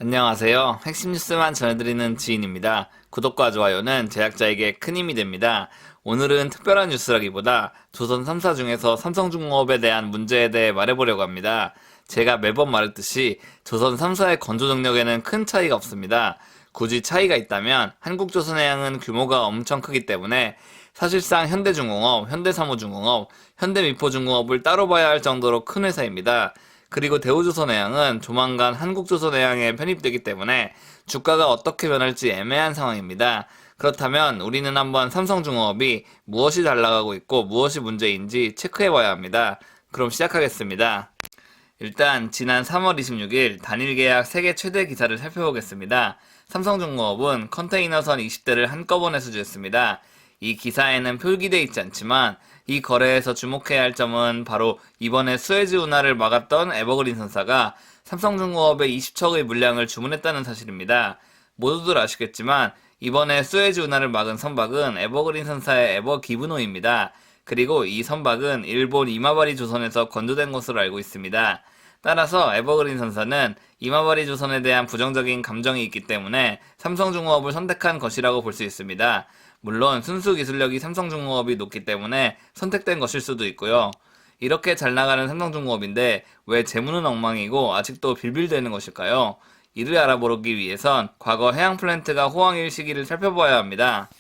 안녕하세요. 핵심 뉴스만 전해드리는 지인입니다. 구독과 좋아요는 제작자에게 큰 힘이 됩니다. 오늘은 특별한 뉴스라기보다 조선 3사 중에서 삼성중공업에 대한 문제에 대해 말해보려고 합니다. 제가 매번 말했듯이 조선 3사의 건조 능력에는 큰 차이가 없습니다. 굳이 차이가 있다면 한국조선해양은 규모가 엄청 크기 때문에 사실상 현대중공업, 현대사무중공업, 현대미포중공업을 따로 봐야 할 정도로 큰 회사입니다. 그리고 대우조선해양은 조만간 한국조선해양에 편입되기 때문에 주가가 어떻게 변할지 애매한 상황입니다. 그렇다면 우리는 한번 삼성중공업이 무엇이 잘 나가고 있고 무엇이 문제인지 체크해봐야 합니다. 그럼 시작하겠습니다. 일단 지난 3월 26일 단일 계약 세계 최대 기사를 살펴보겠습니다. 삼성중공업은 컨테이너선 20대를 한꺼번에 수주했습니다. 이 기사에는 표기되어 있지 않지만 이 거래에서 주목해야 할 점은 바로 이번에 수에즈 운하를 막았던 에버그린 선사가 삼성중공업에 20척의 물량을 주문했다는 사실입니다. 모두들 아시겠지만 이번에 수에즈 운하를 막은 선박은 에버그린 선사의 에버 기브노입니다. 그리고 이 선박은 일본 이마바리 조선에서 건조된 것으로 알고 있습니다. 따라서 에버그린 선사는 이마바리 조선에 대한 부정적인 감정이 있기 때문에 삼성중공업을 선택한 것이라고 볼 수 있습니다. 물론 순수 기술력이 삼성중공업이 높기 때문에 선택된 것일 수도 있고요. 이렇게 잘 나가는 삼성중공업인데 왜 재무는 엉망이고 아직도 빌빌대는 것일까요? 이를 알아보기 위해선 과거 해양 플랜트가 호황일 시기를 살펴봐야 합니다.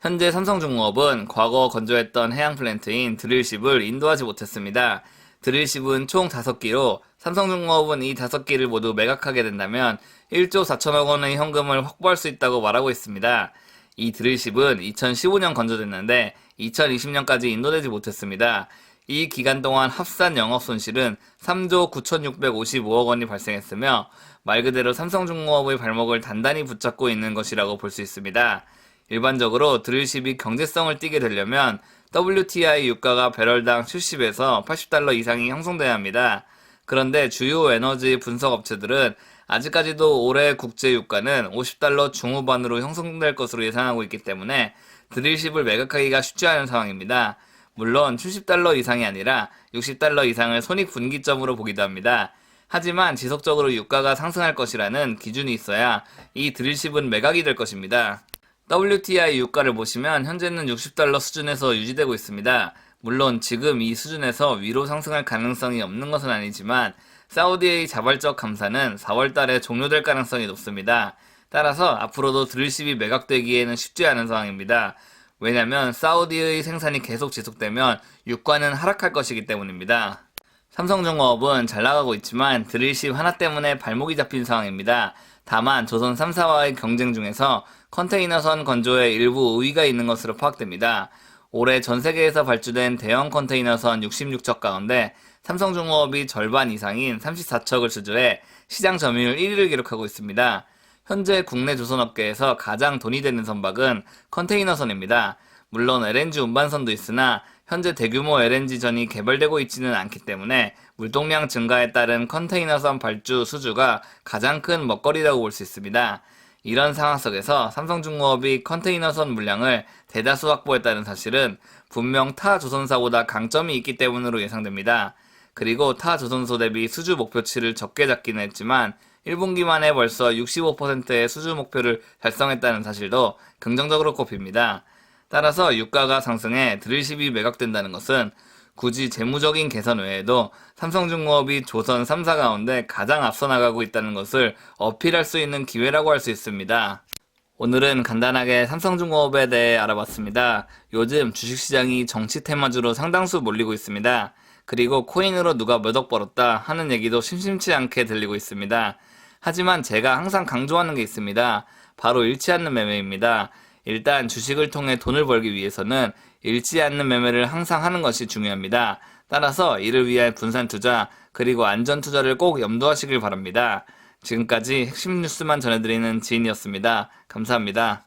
현재 삼성중공업은 과거 건조했던 해양 플랜트인 드릴십을 인도하지 못했습니다. 드릴십은 총 5기로 삼성중공업은 이 5기를 모두 매각하게 된다면 1조 4천억 원의 현금을 확보할 수 있다고 말하고 있습니다. 이 드릴십은 2015년 건조됐는데 2020년까지 인도되지 못했습니다. 이 기간 동안 합산 영업 손실은 3조 9,655억 원이 발생했으며 말 그대로 삼성중공업의 발목을 단단히 붙잡고 있는 것이라고 볼 수 있습니다. 일반적으로 드릴십이 경제성을 띠게 되려면 WTI 유가가 배럴당 70에서 80달러 이상이 형성돼야 합니다. 그런데 주요 에너지 분석 업체들은 아직까지도 올해 국제 유가는 50달러 중후반으로 형성될 것으로 예상하고 있기 때문에 드릴십을 매각하기가 쉽지 않은 상황입니다. 물론 70달러 이상이 아니라 60달러 이상을 손익분기점으로 보기도 합니다. 하지만 지속적으로 유가가 상승할 것이라는 기준이 있어야 이 드릴십은 매각이 될 것입니다. WTI 유가를 보시면 현재는 60달러 수준에서 유지되고 있습니다. 물론 지금 이 수준에서 위로 상승할 가능성이 없는 것은 아니지만 사우디의 자발적 감사는 4월 달에 종료될 가능성이 높습니다. 따라서 앞으로도 드릴십이 매각되기에는 쉽지 않은 상황입니다. 왜냐하면 사우디의 생산이 계속 지속되면 유가는 하락할 것이기 때문입니다. 삼성중공업은 잘 나가고 있지만 드릴십 하나 때문에 발목이 잡힌 상황입니다. 다만 조선 3사와의 경쟁 중에서 컨테이너선 건조에 일부 우위가 있는 것으로 파악됩니다. 올해 전 세계에서 발주된 대형 컨테이너선 66척 가운데 삼성중공업이 절반 이상인 34척을 수주해 시장 점유율 1위를 기록하고 있습니다. 현재 국내 조선업계에서 가장 돈이 되는 선박은 컨테이너선입니다. 물론 LNG 운반선도 있으나 현재 대규모 LNG전이 개발되고 있지는 않기 때문에 물동량 증가에 따른 컨테이너선 발주 수주가 가장 큰 먹거리라고 볼 수 있습니다. 이런 상황 속에서 삼성중공업이 컨테이너선 물량을 대다수 확보했다는 사실은 분명 타 조선사보다 강점이 있기 때문으로 예상됩니다. 그리고 타 조선소 대비 수주 목표치를 적게 잡기는 했지만 1분기 만에 벌써 65%의 수주 목표를 달성했다는 사실도 긍정적으로 꼽힙니다. 따라서 유가가 상승해 드릴십이 매각된다는 것은 굳이 재무적인 개선 외에도 삼성중공업이 조선 3사 가운데 가장 앞서 나가고 있다는 것을 어필할 수 있는 기회라고 할 수 있습니다. 오늘은 간단하게 삼성중공업에 대해 알아봤습니다. 요즘 주식시장이 정치 테마주로 상당수 몰리고 있습니다. 그리고 코인으로 누가 몇 억 벌었다 하는 얘기도 심심치 않게 들리고 있습니다. 하지만 제가 항상 강조하는 게 있습니다. 바로 잃지 않는 매매입니다. 일단 주식을 통해 돈을 벌기 위해서는 잃지 않는 매매를 항상 하는 것이 중요합니다. 따라서 이를 위한 분산 투자 그리고 안전 투자를 꼭 염두하시길 바랍니다. 지금까지 핵심 뉴스만 전해드리는 지인이었습니다. 감사합니다.